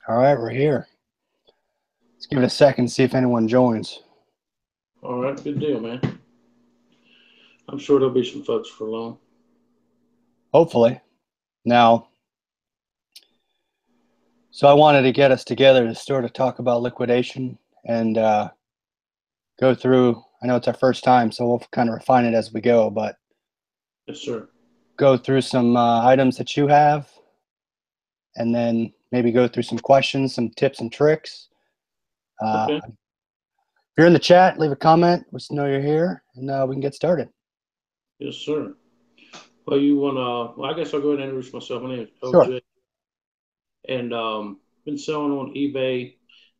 All right, we're here. Let's give it a second, see if anyone joins. All right, good deal, man. I'm sure there'll be some folks for long. Hopefully. Now, so I wanted to get us together to sort of talk about liquidation and go through. I know it's our first time, so we'll kind of refine it as we go, but Yes, sir. go through some items that you have, and then maybe go through some questions, some tips and tricks. Okay. If you're in the chat, leave a comment. Let us know you're here, and we can get started. Yes, sir. Well, I guess I'll go ahead and introduce myself. My name is OJ. Sure. And been selling on eBay,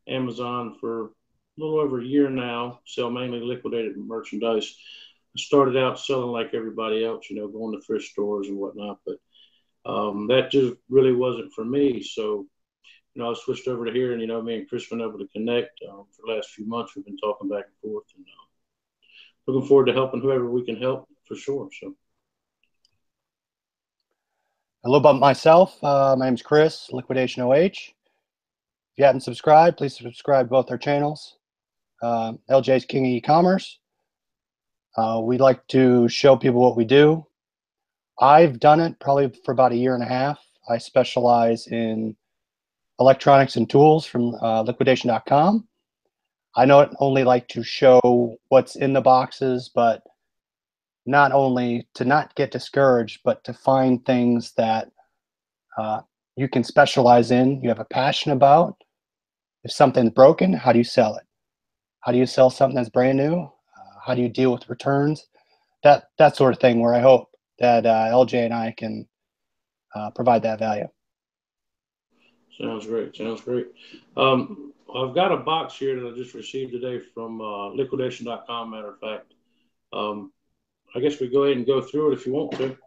Amazon for a little over a year now. Sell mainly liquidated merchandise. I started out selling like everybody else, going to thrift stores and whatnot, but that just really wasn't for me. So, I switched over to here, and me and Chris been able to connect for the last few months. We've been talking back and forth, and looking forward to helping whoever we can help for sure. So, A little about myself. My name's Chris, LiquidationOH. If you haven't subscribed, please subscribe to both our channels. LJ's King of E-commerce. We like to show people what we do. I've done it probably for about a year and a half. I specialize in electronics and tools from liquidation.com. I not only like to show what's in the boxes, but not only to not get discouraged, but to find things that you can specialize in, you have a passion about. If something's broken, how do you sell it? How do you sell something that's brand new? How do you deal with returns? That sort of thing, where I hope that LJ and I can provide that value. Sounds great. Sounds great. I've got a box here that I just received today from liquidation.com. Matter of fact, I guess we go ahead and go through it if you want to.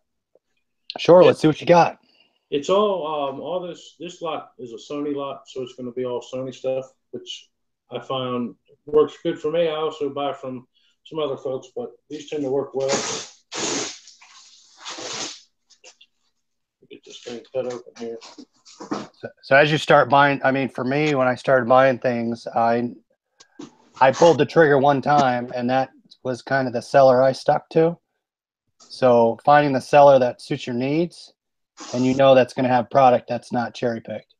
Sure. Let's see what you got. It's all this lot is a Sony lot, so it's going to be all Sony stuff, which I find works good for me. I also buy from some other folks, but these tend to work well. Get this thing cut open here. So as you start buying, I mean, for me, when I started buying things, I pulled the trigger one time, and that was kind of the seller I stuck to. So finding the seller that suits your needs, and that's going to have product that's not cherry picked.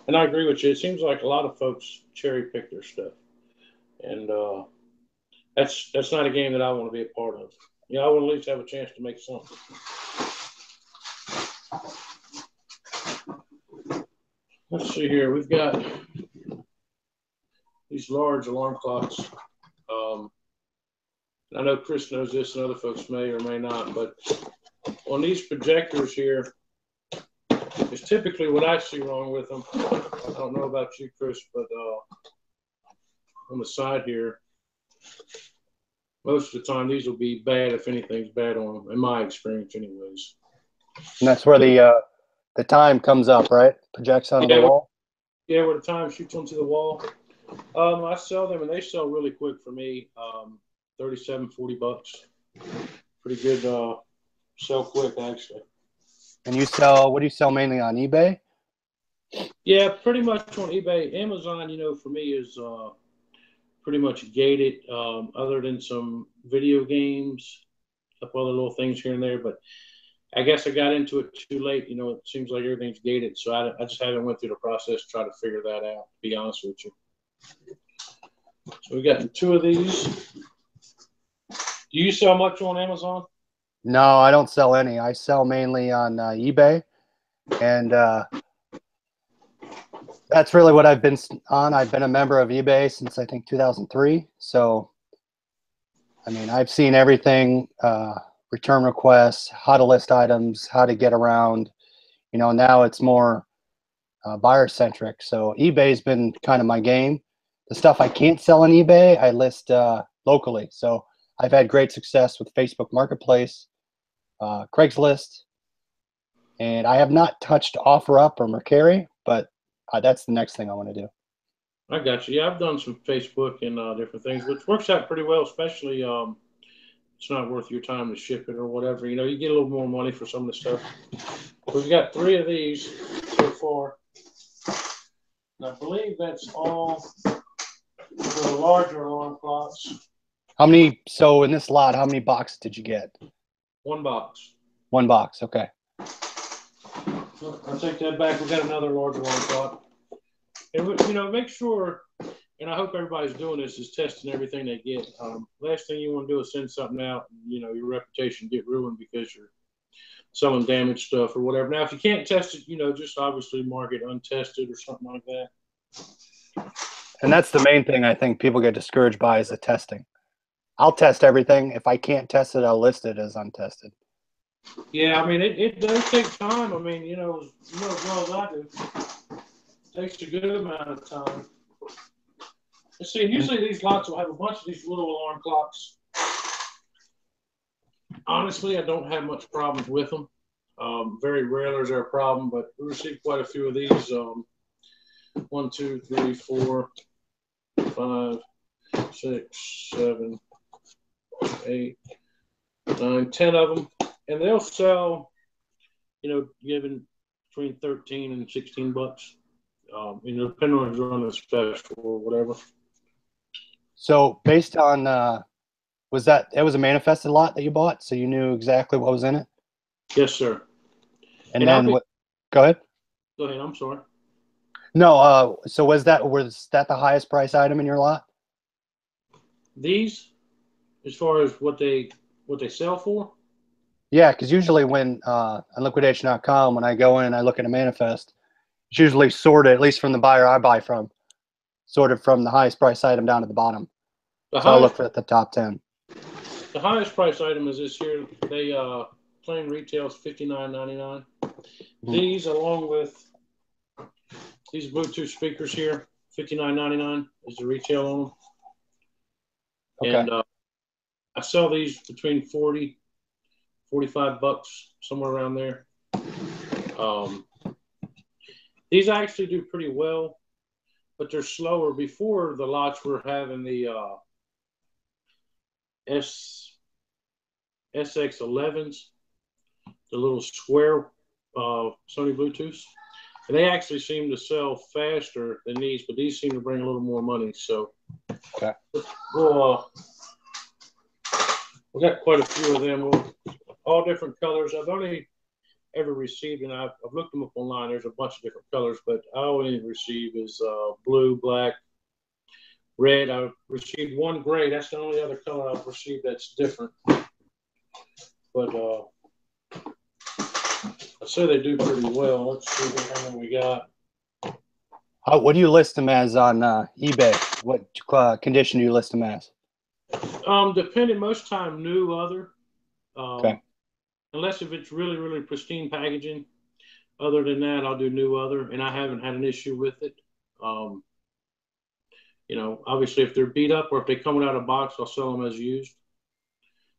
And I agree with you. It seems like a lot of folks cherry pick their stuff, and that's not a game that I want to be a part of. I want to at least have a chance to make something. Let's see here. We've got these large alarm clocks. I know Chris knows this, and other folks may or may not, but on these projectors here, it's typically what I see wrong with them. I don't know about you, Chris, but on the side here, most of the time these will be bad if anything's bad on them, in my experience anyways. And that's where the time comes up, right? Projects onto the wall? Yeah, where the time shoots onto the wall. I sell them, and they sell really quick for me, $37-40. Pretty good sell quick, actually. And what do you sell mainly on eBay? Yeah, pretty much on eBay. Amazon, for me is pretty much gated, other than some video games, a couple other little things here and there. But I guess I got into it too late. It seems like everything's gated, so I just haven't went through the process to try to figure that out, to be honest with you. So we got 2 of these. Do you sell much on Amazon? No, I don't sell any. I sell mainly on eBay, and that's really what I've been on. I've been a member of eBay since I think 2003. So, I mean, I've seen everything, return requests, how to list items, how to get around. Now it's more buyer-centric. So eBay's been kind of my game. The stuff I can't sell on eBay, I list locally. So I've had great success with Facebook Marketplace, Craigslist, and I have not touched OfferUp or Mercari, but that's the next thing I want to do. I got you. Yeah, I've done some Facebook and different things, which works out pretty well, especially it's not worth your time to ship it or whatever. You get a little more money for some of the stuff. We've got 3 of these so far. I believe that's all for the larger alarm clocks. How many? So in this lot, how many boxes did you get? 1 box. 1 box. Okay. I'll take that back. We got another large alarm clock. And, make sure, and I hope everybody's doing this, is testing everything they get. Last thing you want to do is send something out, and, your reputation get ruined because you're selling damaged stuff or whatever. Now, if you can't test it, just obviously mark it untested or something like that. And that's the main thing I think people get discouraged by is the testing. I'll test everything. If I can't test it, I'll list it as untested. Yeah, I mean, it does take time. I mean, as well as I do. It takes a good amount of time. Let's see, usually these lots will have a bunch of these little alarm clocks. Honestly, I don't have much problems with them. Very rarely is there a problem, but we received quite a few of these. 1, 2, 3, 4, 5, 6, 7, 8, 9, 10 of them. And they'll sell, given between 13 and 16 bucks. Depending on if you're on a special or whatever. So based on, it was a manifested lot that you bought, so you knew exactly what was in it? Yes, sir. And then what? Go ahead. Go ahead. I'm sorry. No. So was that the highest price item in your lot? These, as far as what they sell for? Yeah, because usually when on liquidation.com, when I go in and I look at a manifest, it's usually sorted, at least from the buyer I buy from, sorted from the highest price item down to the bottom. So I'll look for the top 10. The highest price item is this here. They plain retail is $59.99. These, along with these Bluetooth speakers here, $59.99 is the retail on them. Okay. And I sell these between 40, 45 bucks, somewhere around there. These actually do pretty well, but they're slower. Before the lots were having the SX11s, the little square Sony Bluetooths. And they actually seem to sell faster than these, but these seem to bring a little more money. So okay. We got quite a few of them, all different colors. I've only ever received, and I've looked them up online. There's a bunch of different colors, but I only receive is blue, black, red. I've received 1 gray. That's the only other color I've received that's different. But I say they do pretty well. Let's see how many we got. What do you list them as on eBay? What condition do you list them as? Depending, most time new, other. Okay. Unless if it's really, really pristine packaging. Other than that, I'll do new, other, and I haven't had an issue with it. Obviously, if they're beat up or if they come out of a box, I'll sell them as used.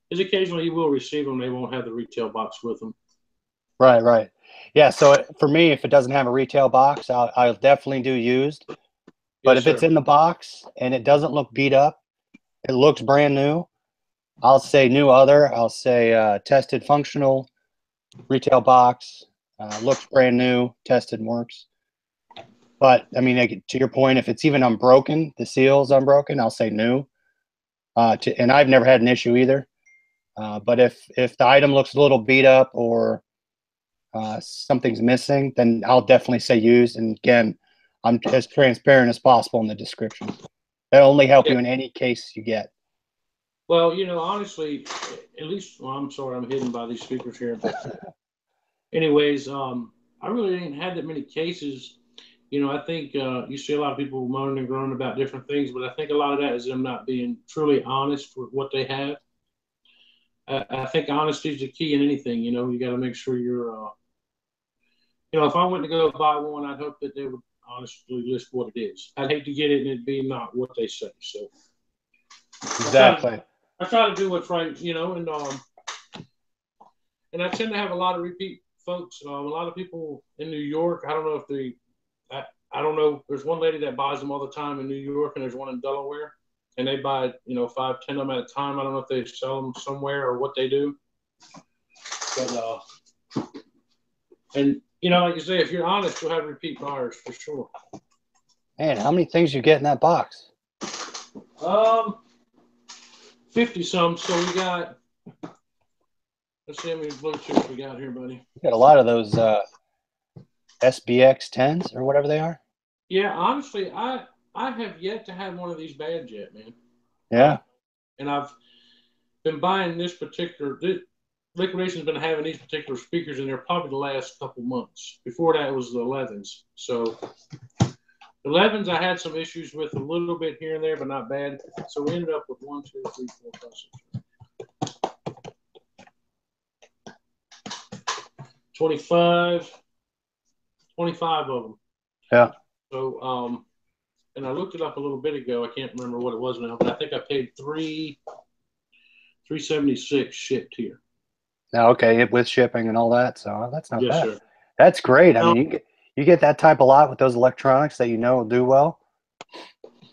Because occasionally you will receive them, they won't have the retail box with them. Right. Yeah, so for me, if it doesn't have a retail box, I'll definitely do used. But if it's in the box and it doesn't look beat up, it looks brand new, I'll say new, other. I'll say tested, functional, retail box, looks brand new, tested, and works. But, I mean, to your point, if it's even unbroken, the seal's unbroken, I'll say new. And I've never had an issue either. But if the item looks a little beat up or something's missing, then I'll definitely say used. And again, I'm as transparent as possible in the description. That'll only help you in any case you get. Well, honestly, at least, I'm sorry, I'm hidden by these speakers here. But anyways, I really ain't had that many cases. I think you see a lot of people moaning and groaning about different things, but I think a lot of that is them not being truly honest with what they have. I think honesty is the key in anything. You got to make sure you're, if I went to go buy one, I'd hope that they would honestly list what it is. I'd hate to get it and it be not what they say. So exactly. I try to do what's right, and I tend to have a lot of repeat folks. A lot of people in New York. I don't know if I don't know. There's one lady that buys them all the time in New York, and there's one in Delaware, and they buy 5, 10 of them at a time. I don't know if they sell them somewhere or what they do, but and like you say, if you're honest, you'll have repeat buyers for sure. Man, how many things you get in that box? Um, 50 some. So we got. Let's see how many Bluetooths we got here, buddy. You got a lot of those SBX 10s or whatever they are. Yeah, honestly, I have yet to have one of these bads yet, man. Yeah. And I've been buying this particular. Liquidation's been having these particular speakers in there probably the last couple months. Before that, it was the 11s. So the 11s, I had some issues with a little bit here and there, but not bad. So we ended up with 1, 2, 3, 4, 5, 6, 25 of them. Yeah. So, and I looked it up a little bit ago. I can't remember what it was now, but I think I paid $376 shipped here. Now, okay, with shipping and all that, so that's not Yes, bad. sir. That's great. I mean, you get that type a lot with those electronics that you know will do well.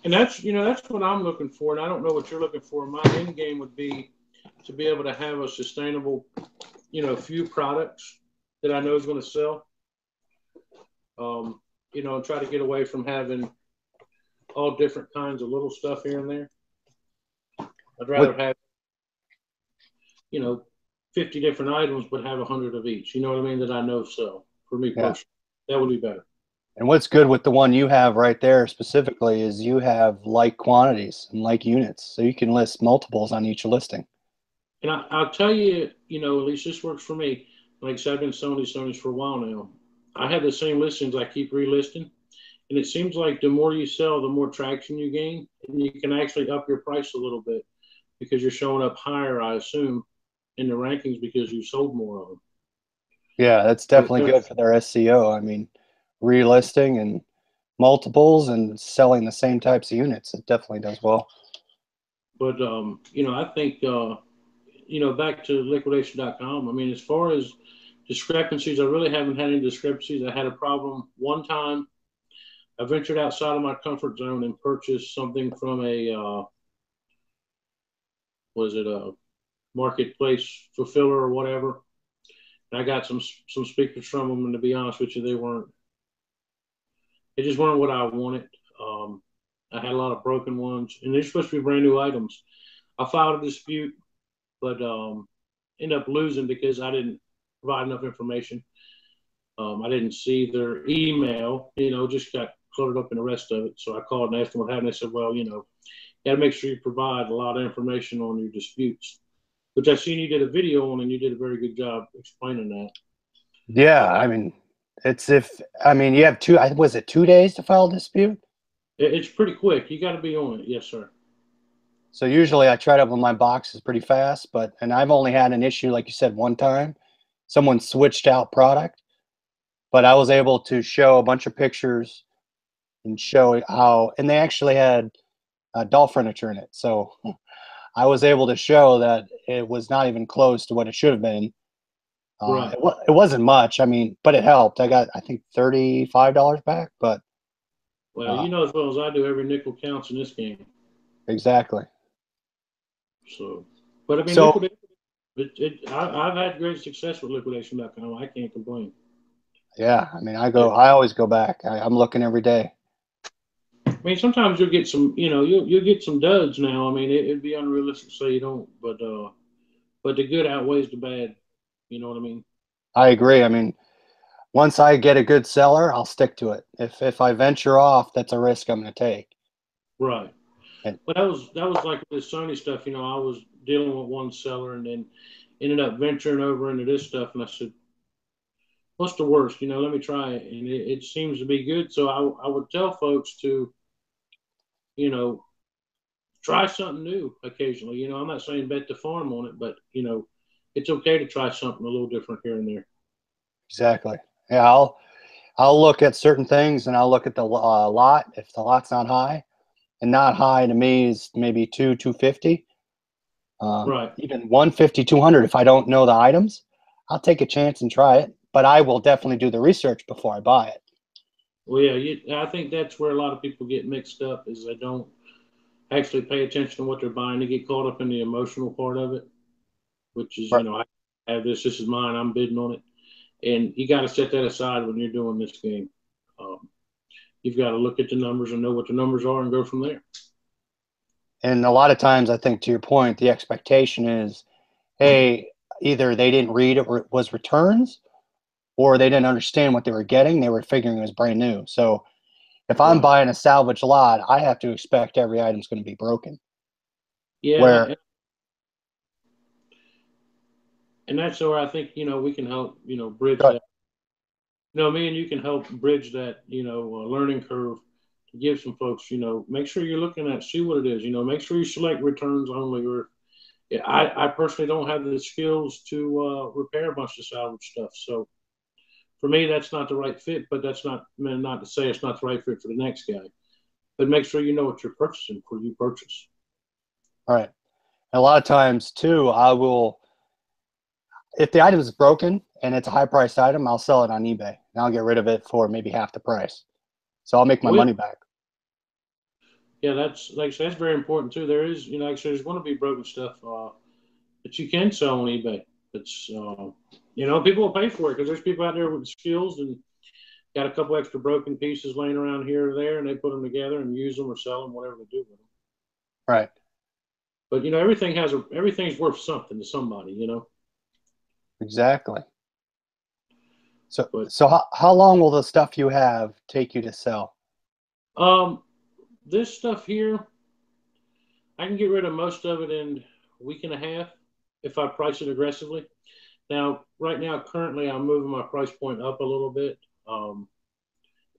And that's what I'm looking for, and I don't know what you're looking for. My end game would be to be able to have a sustainable, few products that I know is going to sell. And try to get away from having all different kinds of little stuff here and there. I'd rather have 50 different items, but have 100 of each. You know what I mean? That I know sell for me personally. That would be better. And what's good with the one you have right there specifically is you have like quantities and like units, so you can list multiples on each listing. And I'll tell you, at least this works for me. Like I said, I've been Sony's for a while now. I have the same listings I keep relisting. And it seems like the more you sell, the more traction you gain. And you can actually up your price a little bit because you're showing up higher, I assume, in the rankings because you sold more of them. Yeah, that's definitely good for their SEO. I mean, relisting and multiples and selling the same types of units, it definitely does well. But, I think, back to liquidation.com, I mean, as far as discrepancies, I really haven't had any discrepancies. I had a problem one time. I ventured outside of my comfort zone and purchased something from a marketplace fulfiller or whatever. And I got some speakers from them, and to be honest with you, they just weren't what I wanted. I had a lot of broken ones, and they're supposed to be brand new items. I filed a dispute, but ended up losing because I didn't provide enough information. I didn't see their email, just got cluttered up in the rest of it. So I called and asked them what happened. They said, well, you got to make sure you provide a lot of information on your disputes, which I seen you did a video on, and you did a very good job explaining that. Yeah, I mean, you have was it 2 days to file a dispute? It's pretty quick. You got to be on it. Yes, sir. So usually I try to open my boxes pretty fast, and I've only had an issue, like you said, one time. Someone switched out product, but I was able to show a bunch of pictures and show how, and they actually had doll furniture in it. So I was able to show that it was not even close to what it should have been. Right. It wasn't much, I mean, but it helped. I got, I think, $35 back, but. Well, you know as well as I do, every nickel counts in this game. Exactly. So, but I mean, so, I've had great success with liquidation.com. I can't complain. Yeah, I mean, I always go back. I'm looking every day. I mean, sometimes you'll get some, you'll get some duds now. I mean, it'd be unrealistic to say you don't, but the good outweighs the bad. You know what I mean? I agree. I mean, once I get a good seller, I'll stick to it. If I venture off, that's a risk I'm going to take. Right. But that was like the Sony stuff. I was dealing with one seller and then ended up venturing over into this stuff, and I said, "What's the worst? Let me try it." And it seems to be good. So I would tell folks to, try something new occasionally. I'm not saying bet the farm on it, but it's okay to try something a little different here and there. Exactly. Yeah, I'll look at certain things, and I'll look at the lot. If the lot's not high, and not high to me is maybe 250. Right. Even 150, 200. If I don't know the items, I'll take a chance and try it. But I will definitely do the research before I buy it. Well, yeah, I think that's where a lot of people get mixed up is they don't actually pay attention to what they're buying. They get caught up in the emotional part of it, which is, Right. I have this is mine, I'm bidding on it. And you got to set that aside when you're doing this game. you've got to look at the numbers and know what the numbers are and go from there. And a lot of times, I think to your point, the expectation is, hey, either they didn't read it was returns, or they didn't understand what they were getting. They were figuring it was brand new. So if I'm buying a salvage lot, I have to expect every item's going to be broken. Yeah. And that's where I think, we can help, bridge that. Me and you can help bridge that, learning curve to give some folks, make sure you're looking at, see what it is, make sure you select returns only. Or I personally don't have the skills to repair a bunch of salvage stuff. So for me, that's not the right fit, but that's not to say it's not the right fit for the next guy. But make sure you know what you're purchasing before you purchase. All right. And a lot of times, too, I will, if the item is broken and it's a high-priced item, I'll sell it on eBay. And I'll get rid of it for maybe half the price. So I'll make my money back. Yeah, that's, like I said, that's very important, too. There is, like I said, there's going to be broken stuff that you can sell on eBay. It's, people will pay for it because there's people out there with skills and got a couple extra broken pieces laying around here or there, and they put them together and use them or sell them, whatever they do with them. Right. But everything's worth something to somebody, Exactly. So how long will the stuff you have take you to sell? This stuff here, I can get rid of most of it in a week and a half if I price it aggressively. Now, right now, currently, I'm moving my price point up a little bit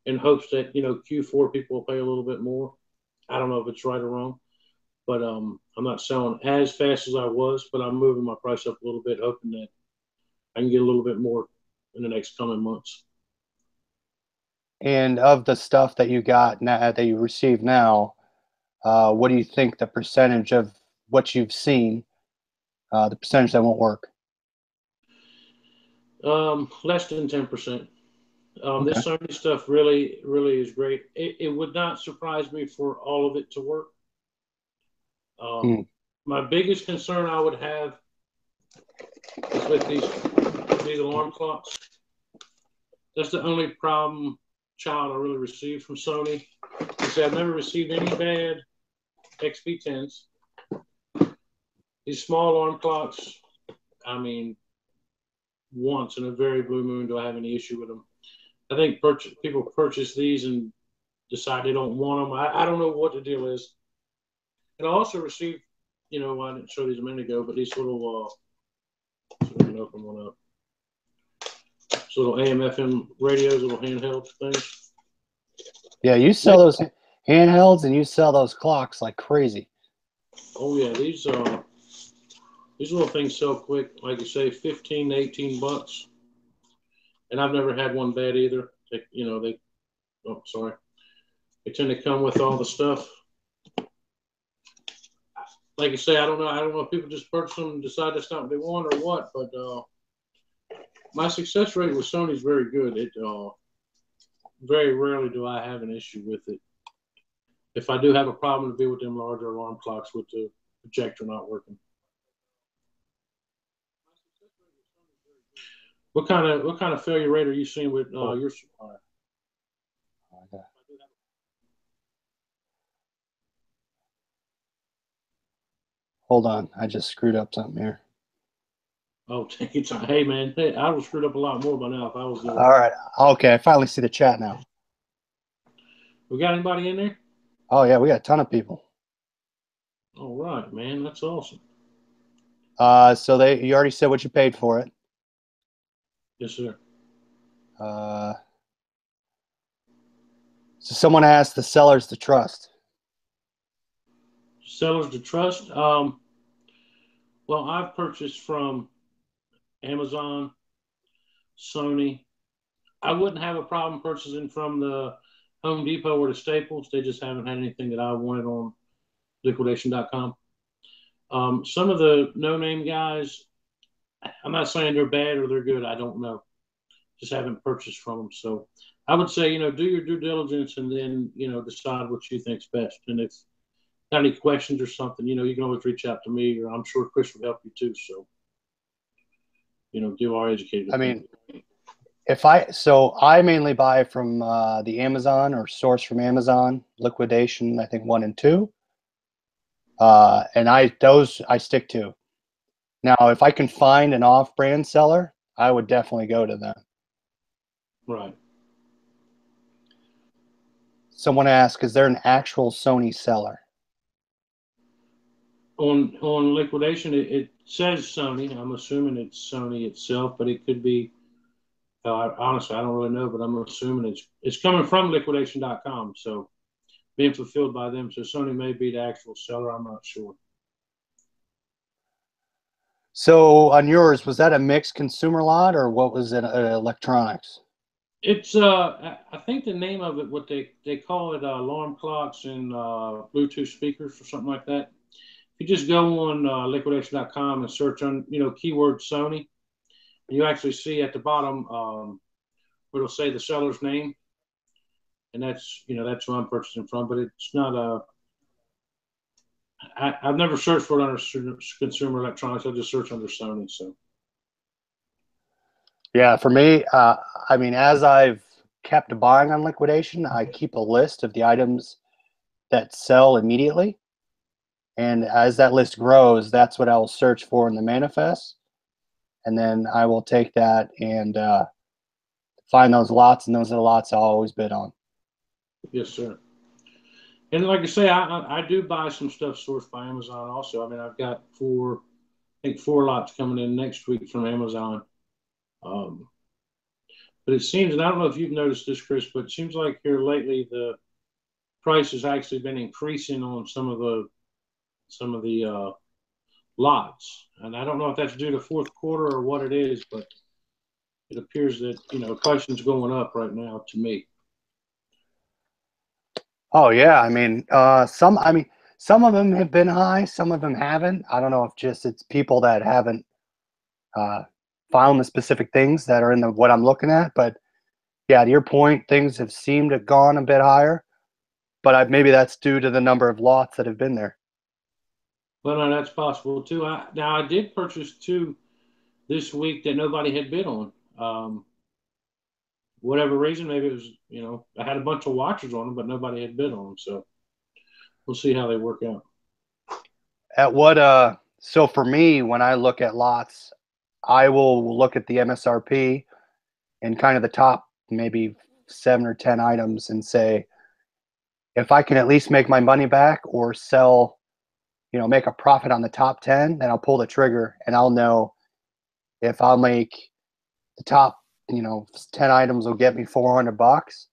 in hopes that, Q4 people will pay a little bit more. I don't know if it's right or wrong, but I'm not selling as fast as I was, but I'm moving my price up a little bit, hoping that I can get a little bit more in the next coming months. And of the stuff that you got now, that you receive now, what do you think the percentage of what you've seen, the percentage that won't work? Less than 10%. Okay. This Sony stuff really, really is great. It would not surprise me for all of it to work. My biggest concern I would have is with these alarm clocks. That's the only child I really received from Sony. I've never received any bad XP10s. These small alarm clocks, I mean, once in a very blue moon do I have any issue with them. I think people purchase these and decide they don't want them. I don't know what the deal is. And I also received, I didn't show these a minute ago, but these little, so I can open one up. These little AM/FM radios, little handheld things. Yeah, you sell those handhelds and you sell those clocks like crazy. Oh yeah, these little things sell quick. Like you say, 15 to 18 bucks. And I've never had one bad either. They tend to come with all the stuff. Like I say, I don't know if people just purchase them and decide that's not what they want or what, but my success rate with Sony is very good. Very rarely do I have an issue with it. If I do have a problem, it'll be with them larger alarm clocks with the projector not working. What kind of failure rate are you seeing with your supplier? Okay. Hold on, I just screwed up something here. Oh, take your time. Hey, man, I would have screwed up a lot more by now if I was there. All right. Okay, I finally see the chat now. We got anybody in there? Oh, yeah, we got a ton of people. All right, man, that's awesome. So you already said what you paid for it. Yes, sir. So someone asked the sellers to trust. Sellers to trust? Well, I've purchased from Amazon, Sony. I wouldn't have a problem purchasing from the Home Depot or the Staples. They just haven't had anything that I wanted on liquidation.com. Some of the no-name guys, I'm not saying they're bad or they're good. I don't know. Just haven't purchased from them. So I would say, do your due diligence and then, decide what you think's best. And if got any questions or something, you can always reach out to me, or I'm sure Chris will help you too. So, give our educated opinion. So I mainly buy from the Amazon or source from Amazon, Liquidation, I think 1 and 2. And those I stick to. Now, if I can find an off-brand seller, I would definitely go to them. Right. Someone asked, is there an actual Sony seller? On liquidation, it says Sony. I'm assuming it's Sony itself, but it could be. Honestly, I don't really know, but I'm assuming it's coming from liquidation.com, so being fulfilled by them. So Sony may be the actual seller. I'm not sure. So on yours, was that a mixed consumer lot or what was it, electronics? It's I think the name of it, what they call it, alarm clocks and Bluetooth speakers or something like that. If you just go on liquidation.com and search on keyword Sony, you actually see at the bottom where it'll say the seller's name, and that's who I'm purchasing from. But it's not I've never searched for it under consumer electronics. I just search under Sony. So Yeah, for me, I mean, as I've kept buying on liquidation, I keep a list of the items that sell immediately. And as that list grows, that's what I will search for in the manifest. And then I will take that and find those lots, and those are the lots I'll always bid on. yes, sir. And like I say, I do buy some stuff sourced by Amazon also. I mean, I've got I think four lots coming in next week from Amazon. Um, but it seems, and I don't know if you've noticed this, Chris, but it seems like here lately the price has actually been increasing on some of the lots, and I don't know if that's due to fourth quarter or what it is, but it appears that pricing's going up right now to me. Oh yeah, I mean, some of them have been high, some of them haven't. I don't know if just it's people that haven't uh, found the specific things that are in the what I'm looking at. But yeah, to your point, things have seemed to have gone a bit higher. But maybe that's due to the number of lots that have been there. Well, no, that's possible too. Now I did purchase two this week that nobody had bid on. Whatever reason, maybe it was I had a bunch of watchers on them, but nobody had bid on them. So we'll see how they work out. At what so for me, when I look at lots, I will look at the MSRP and kind of the top maybe 7 or 10 items and say, if I can at least make my money back or sell, make a profit on the top 10, then I'll pull the trigger and I'll know if I'll make the top, 10 items will get me $400,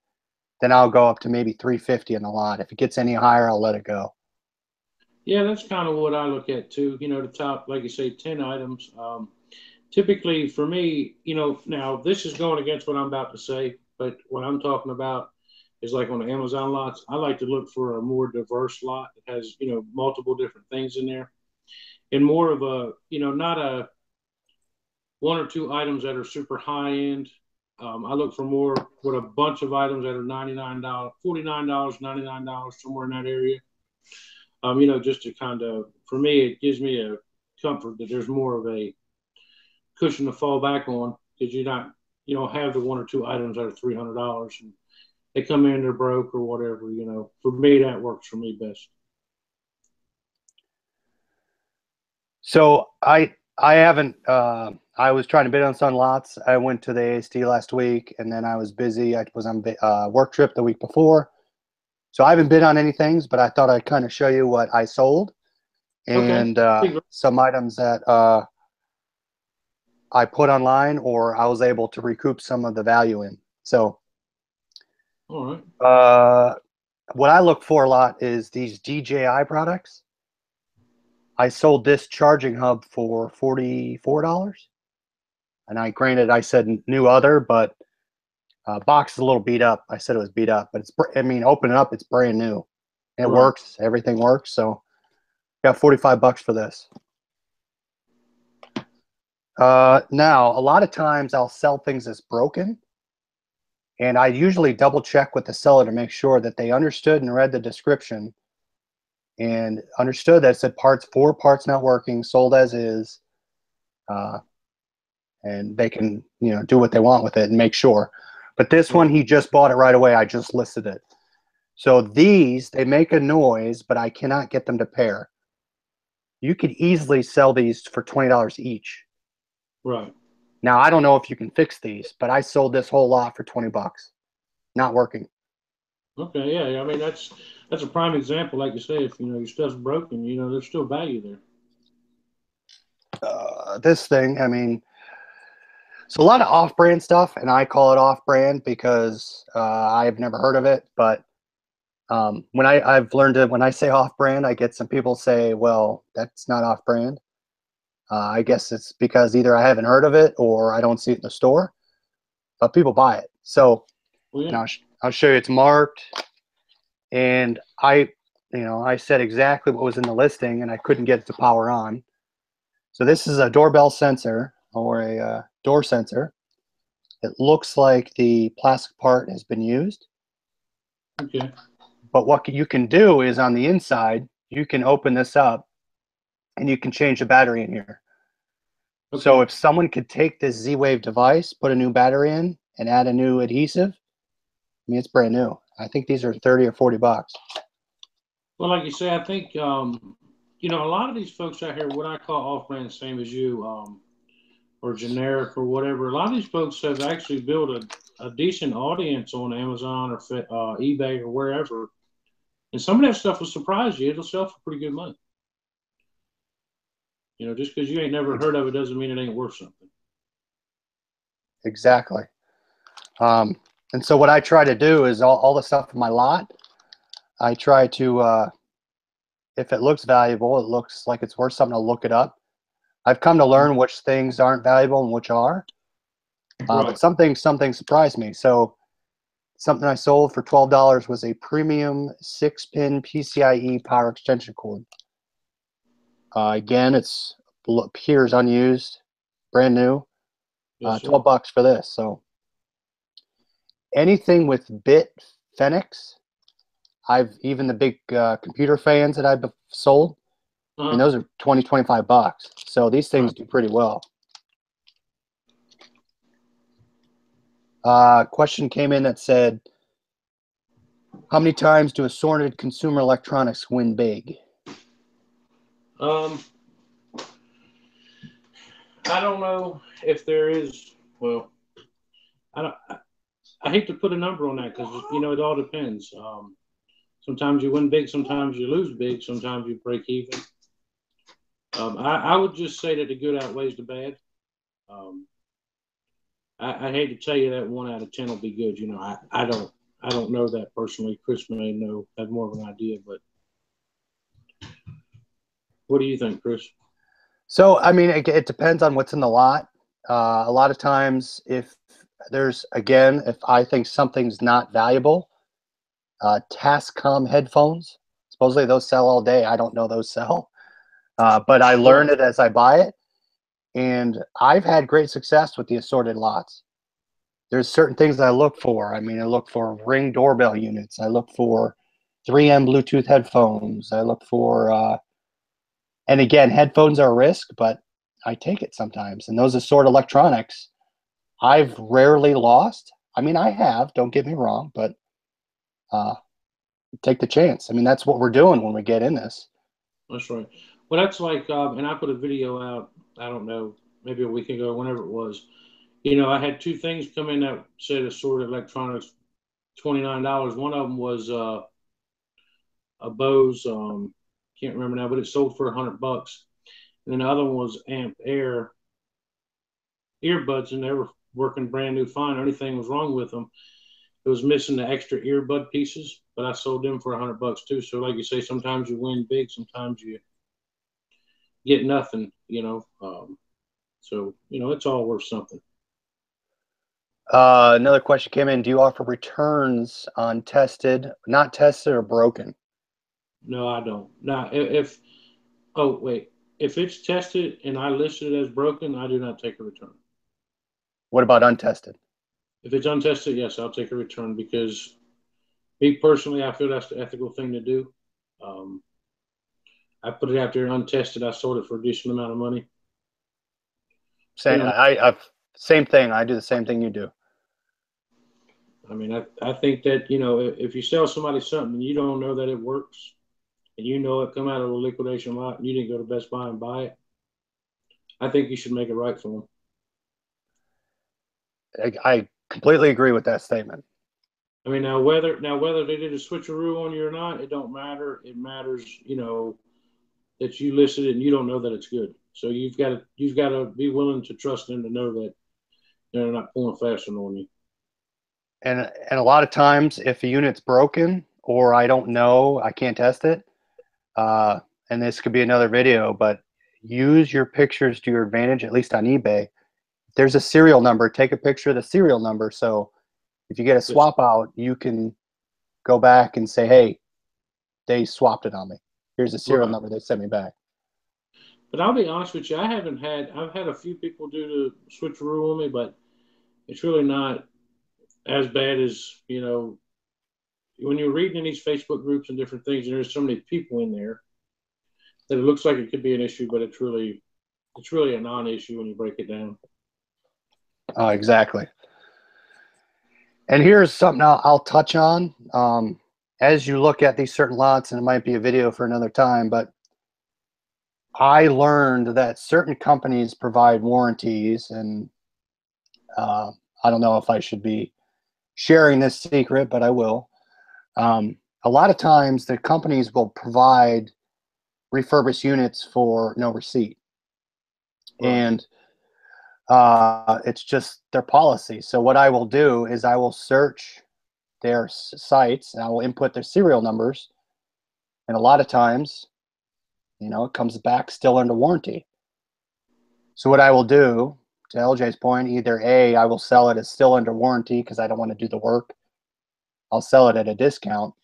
then I'll go up to maybe 350 in the lot. If it gets any higher, I'll let it go. Yeah, that's kind of what I look at too. The top, like you say, 10 items. Typically for me, now this is going against what I'm about to say, but what I'm talking about is like on the Amazon lots. I like to look for a more diverse lot that has, multiple different things in there and more of a, not a one or two items that are super high end. I look for more with a bunch of items that are $99, $49, $99, somewhere in that area. Just to kind of, for me, it gives me a comfort that there's more of a cushion to fall back on because you don't have the one or two items that are $300 and they come in, they're broke or whatever. For me, that works for me best. So I haven't I was trying to bid on some lots. I went to the ASD last week and then I was busy. I was on a work trip the week before. So I haven't bid on any things, but I thought I'd kind of show you what I sold Okay. and some items that I put online or I was able to recoup some of the value in. So All right. what I look for a lot is these DJI products. I sold this charging hub for $44. And I said new other, but box is a little beat up. I said it was beat up, but open it up, it's brand new. And it Right. works. Everything works. So got $45 for this. Now, a lot of times I'll sell things as broken. And I usually double check with the seller to make sure that they understood and read the description and understood that it said parts not working, sold as is. and they can, do what they want with it and make sure. But this one, Right. he just bought it right away. I just listed it. So these, they make a noise, but I cannot get them to pair. You could easily sell these for $20 each. Right. Now, I don't know if you can fix these, but I sold this whole lot for 20 bucks. Not working. Okay. Yeah. I mean, that's a prime example. Like you say, if your stuff's broken, there's still value there. This thing, I mean, it's a lot of off-brand stuff, and I call it off-brand because I've never heard of it. But I've learned that when I say off-brand, I get some people say, "Well, that's not off-brand." I guess it's because either I haven't heard of it or I don't see it in the store, but people buy it. So, Well, and yeah. I'll show you it's marked, and I said exactly what was in the listing, and I couldn't get it to power on. So this is a doorbell sensor or a door sensor. It looks like the plastic part has been used, Okay. but what you can do is on the inside, you can open this up and you can change the battery in here. So Okay. if someone could take this Z-Wave device, put a new battery in, and add a new adhesive, I mean, it's brand new. I think these are 30 or 40 bucks. Well, like you say, I think a lot of these folks out here, what I call off-brand, same as you, or generic or whatever. A lot of these folks have actually built a decent audience on Amazon or eBay or wherever, and some of that stuff will surprise you. It'll sell for pretty good money. Just because you ain't never heard of it doesn't mean it ain't worth something. Exactly. And so what I try to do is all the stuff in my lot, I try to, if it looks valuable, it looks like it's worth something, to look it up. I've come to learn which things aren't valuable and which are. But Right. something surprised me. So something I sold for $12 was a premium 6-pin PCIe power extension cord. Again, it's appears unused, brand new. Yes, sir. 12 bucks for this. So anything with bit Phoenix, I've even the big computer fans that I've sold, I mean, Uh-huh. those are 20, 25 bucks. So these things Right. do pretty well. Question came in that said, how many times do assorted consumer electronics win big? Um, I don't know if there is. Well, I don't. I hate to put a number on that because it all depends. Sometimes you win big, sometimes you lose big, sometimes you break even. I would just say that the good outweighs the bad. Um, I hate to tell you that 1 out of 10 will be good. I don't know that personally. Chris may have more of an idea, but what do you think, Chris? So, I mean, it depends on what's in the lot. A lot of times, if I think something's not valuable, Tascam headphones, supposedly those sell all day. I don't know those sell, but I learn Right. it as I buy it. And I've had great success with the assorted lots. There's certain things I look for. I mean, I look for Ring doorbell units. I look for 3M Bluetooth headphones. I look for, and again, headphones are a risk, but I take it sometimes. And those assorted electronics, I've rarely lost. I mean, I have, don't get me wrong, but uh, take the chance. I mean, that's what we're doing when we get in this. That's right. Well, that's like, and I put a video out, I don't know, maybe a week ago, whenever it was. I had two things come in that said assorted electronics, $29. One of them was a Bose, can't remember now, but it sold for $100. And then the other one was Amp Air earbuds, and they were working brand new fine. The only thing was wrong with them, it was missing the extra earbud pieces, but I sold them for $100 too. So, like you say, sometimes you win big, sometimes you get nothing. So it's all worth something. Another question came in. Do you offer returns on tested, not tested, or broken? No, I don't. Now, if oh wait, if it's tested and I listed it as broken, I do not take a return. What about untested? If it's untested, yes, I'll take a return because me personally, I feel that's the ethical thing to do. Um, I put it out there untested. I sold it for a decent amount of money. Same. Same thing. I do the same thing you do. I mean, I think that, if you sell somebody something and you don't know that it works, and you know it come out of a liquidation lot and you didn't go to Best Buy and buy it, I think you should make it right for them. I completely agree with that statement. I mean, now whether they did a switcheroo on you or not, it don't matter. It matters, that you listed it and you don't know that it's good. So you've got to be willing to trust them to know that they're not pulling faster on you. And a lot of times, if a unit's broken or I don't know, I can't test it. And this could be another video, but use your pictures to your advantage, at least on eBay. There's a serial number. Take a picture of the serial number. So if you get a swap out, you can go back and say, hey, they swapped it on me. Here's the serial number they sent me back. But I'll be honest with you, I've had a few people do the switcheroo on me, but it's really not as bad as, when you're reading in these Facebook groups and different things, and there's so many people in there that it looks like it could be an issue, but it's really a non-issue when you break it down. Exactly. And here's something I'll touch on. As you look at these certain lots, and it might be a video for another time, but I learned that certain companies provide warranties, and I don't know if I should be sharing this secret, but I will. A lot of times the companies will provide refurbished units for no receipt. Right. And it's just their policy. So what I will do is I will search their sites and I will input their serial numbers. And a lot of times, it comes back still under warranty. So what I will do, to LJ's point, either A, I will sell it as still under warranty because I don't want to do the work. I'll sell it at a discount.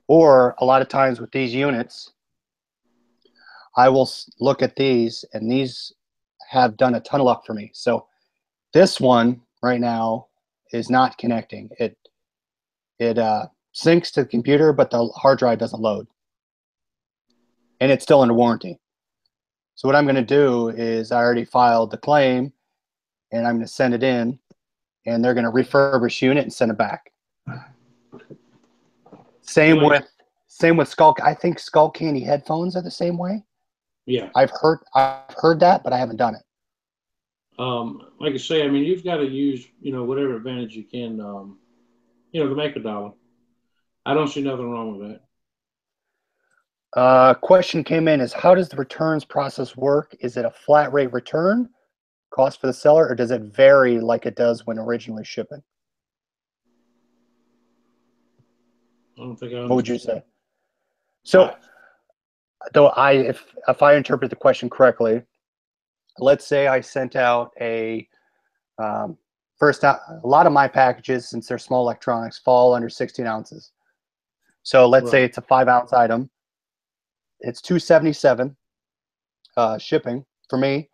Or a lot of times with these units, I will look at these, and these have done a ton of luck for me. So this one right now is not connecting. It syncs to the computer, but the hard drive doesn't load. And it's still under warranty. So what I'm going to do is I already filed the claim, and I'm going to send it in, and they're going to refurbish unit and send it back. Same with Skull. I think Skull Candy headphones are the same way. Yeah, I've heard that, but I haven't done it. Like I say, I mean, you've got to use whatever advantage you can, to make a dollar. I don't see nothing wrong with that. Question came in is, how does the returns process work? Is it a flat rate return cost for the seller, or does it vary like it does when originally shipping? I don't think I understand. What would you say? So, though if I interpret the question correctly, let's say I sent out a lot of my packages, since they're small electronics, fall under 16 ounces. So let's say it's a 5-ounce item. It's $277 shipping for me.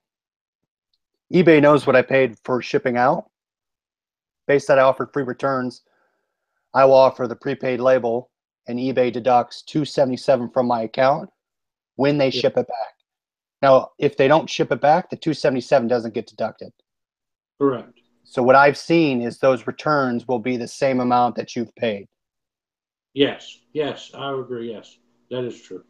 eBay knows what I paid for shipping out. Based that I offered free returns, I will offer the prepaid label, and eBay deducts $277 from my account when they ship it back. Now, if they don't ship it back, the $277 doesn't get deducted. Correct. So what I've seen is those returns will be the same amount that you've paid. Yes, I would agree. Yes, that is true.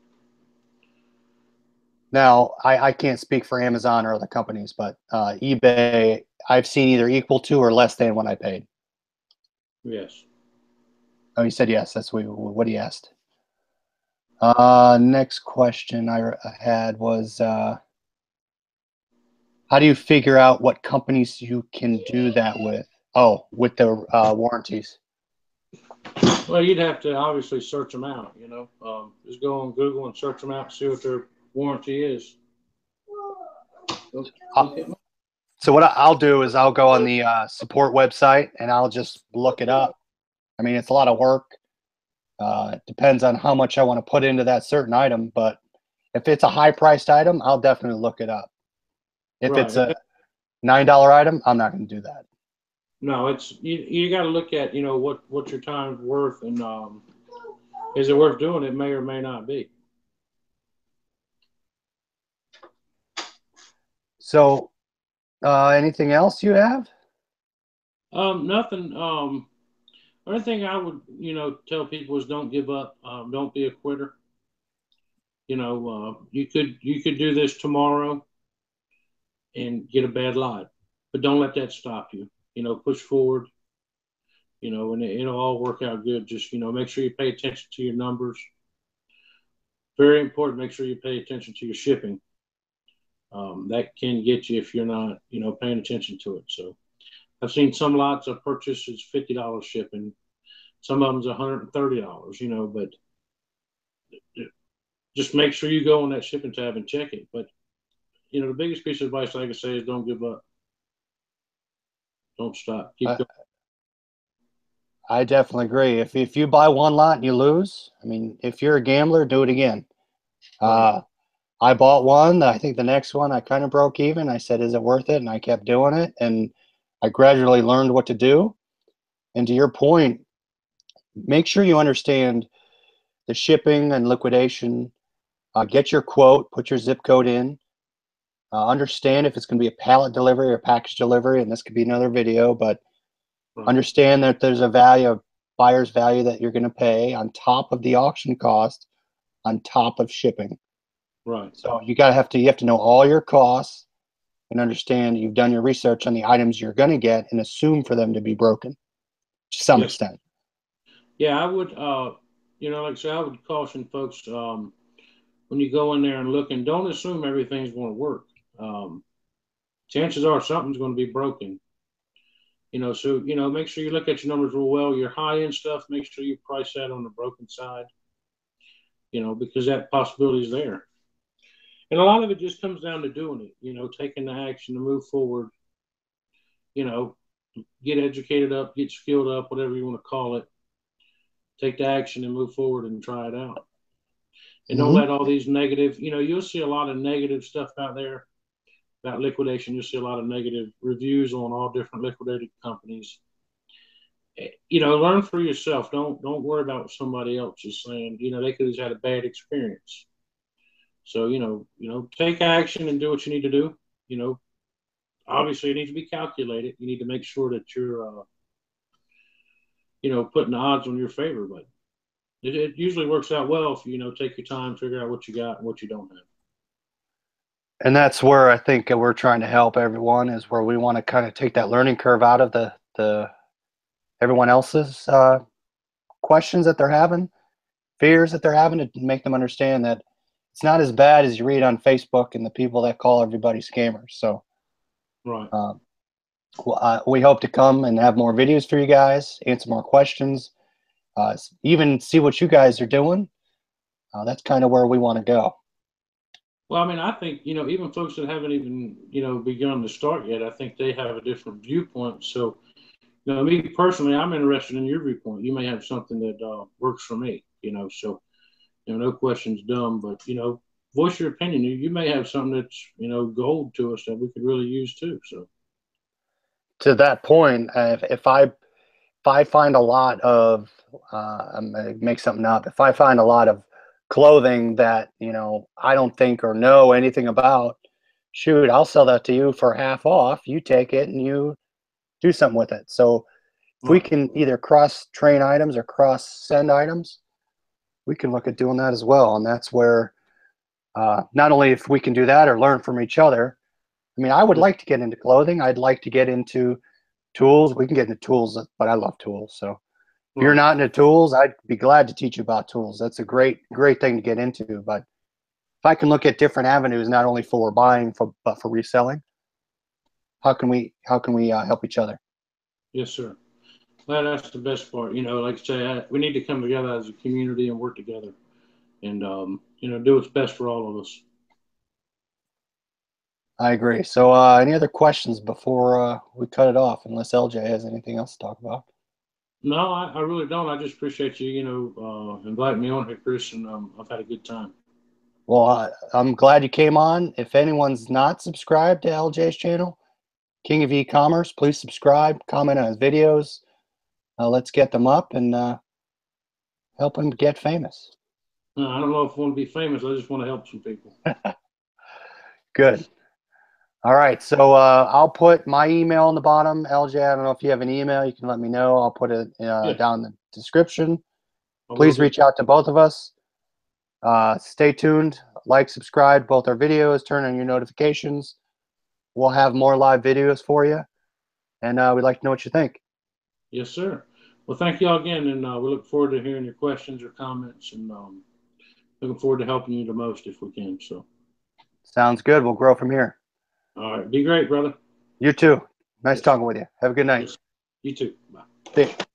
Now, I can't speak for Amazon or other companies, but eBay, I've seen either equal to or less than what I paid. Yes. Oh, he said yes. That's what he asked. Next question I had was, how do you figure out what companies you can do that with? Oh, with the warranties. Well, you'd have to obviously search them out, just go on Google and search them out and see what their warranty is. So what I'll do is I'll go on the support website and I'll just look it up. I mean, it's a lot of work. It depends on how much I want to put into that certain item, but if it's a high-priced item, I'll definitely look it up. If it's a $9 item, I'm not going to do that. No, it's you got to look at what your time's worth, and is it worth doing? It may or may not be. So Anything else you have? Nothing. Only thing I would, tell people is don't give up. Don't be a quitter. You could do this tomorrow and get a bad lot, but don't let that stop you. Push forward. And it'll all work out good. Just make sure you pay attention to your numbers. Very important. Make sure you pay attention to your shipping. That can get you if you're not, paying attention to it. So I've seen some lots I've purchased is $50 shipping. Some of them's $130. But just make sure you go on that shipping tab and check it. But the biggest piece of advice I can say is don't give up. Don't stop. Keep going. I definitely agree. If you buy one lot and you lose, I mean, if you're a gambler, do it again. Right. I bought one. I think the next one I kind of broke even. I said, is it worth it? And I kept doing it. And I gradually learned what to do. And to your point, make sure you understand the shipping and liquidation. Get your quote, put your zip code in. Understand if it's going to be a pallet delivery or package delivery. And this could be another video, but Right. understand that there's a value, buyer's value that you're going to pay on top of the auction cost, on top of shipping. Right. So you have to know all your costs and understand you've done your research on the items you're going to get and assume for them to be broken to some Yes. extent. Yeah, I would. Like I said, I would caution folks when you go in there and look, and don't assume everything's going to work. Chances are something's going to be broken. So make sure you look at your numbers real well. Your high end stuff, make sure you price that on the broken side. Because that possibility is there. And a lot of it just comes down to doing it. Taking the action to move forward. Get educated up, get skilled up, whatever you want to call it. Take the action and move forward and try it out. And don't let all these negative. You'll see a lot of negative stuff out there about liquidation. You'll see a lot of negative reviews on all different liquidated companies. Learn for yourself. Don't worry about what somebody else is saying. They could have had a bad experience. So take action and do what you need to do. Obviously it needs to be calculated. You need to make sure that you're putting the odds on your favor. But it usually works out well if you take your time, figure out what you got and what you don't have. And that's where I think we're trying to help everyone, is where we want to kind of take that learning curve out of the everyone else's questions that they're having, fears that they're having, to make them understand that it's not as bad as you read on Facebook and the people that call everybody scammers. So Right. we hope to come and have more videos for you guys, answer more questions, even see what you guys are doing. That's kind of where we want to go. Well, I mean, I think, even folks that haven't even, begun to start yet, I think they have a different viewpoint. So, me personally, I'm interested in your viewpoint. You may have something that works for me, so, no question's dumb, but, voice your opinion. You may have something that's, gold to us that we could really use too. So, To that point, if I find a lot of, I'm gonna make something up. If I find a lot of clothing that I don't think or know anything about, shoot, I'll sell that to you for half off. You take it and you do something with it. So if we right. can either cross train items or cross send items, we can look at doing that as well. And that's where not only if we can do that or learn from each other. I mean, I would like to get into clothing. I'd like to get into tools. We can get into tools, but I love tools. So if you're Right. not into tools, I'd be glad to teach you about tools. That's a great thing to get into. But if I can look at different avenues, not only for buying, but for reselling, how can we help each other? Yes, sir. Well, that's the best part. Like I say, we need to come together as a community and work together and, do what's best for all of us. I agree. So any other questions before we cut it off, unless LJ has anything else to talk about? No, I really don't. I just appreciate you, inviting me on here, Chris, and I've had a good time. Well, I'm glad you came on. If anyone's not subscribed to LJ's channel, King of E-commerce, please subscribe, comment on his videos. Let's get them up and help him get famous. I don't know if I want to be famous. I just want to help some people. Good. All right. So I'll put my email on the bottom. LJ, I don't know if you have an email. You can let me know. I'll put it Yeah, down in the description. I will Please do. reach out to both of us. Stay tuned. Like, subscribe both our videos. Turn on your notifications. We'll have more live videos for you. And we'd like to know what you think. Yes, sir. Well, thank you all again, and we look forward to hearing your questions or comments, and looking forward to helping you the most if we can. So, Sounds good. We'll grow from here. all right, be great, brother. You too. Nice Yes, talking with you. Have a good night. yes. You too. Bye. See you.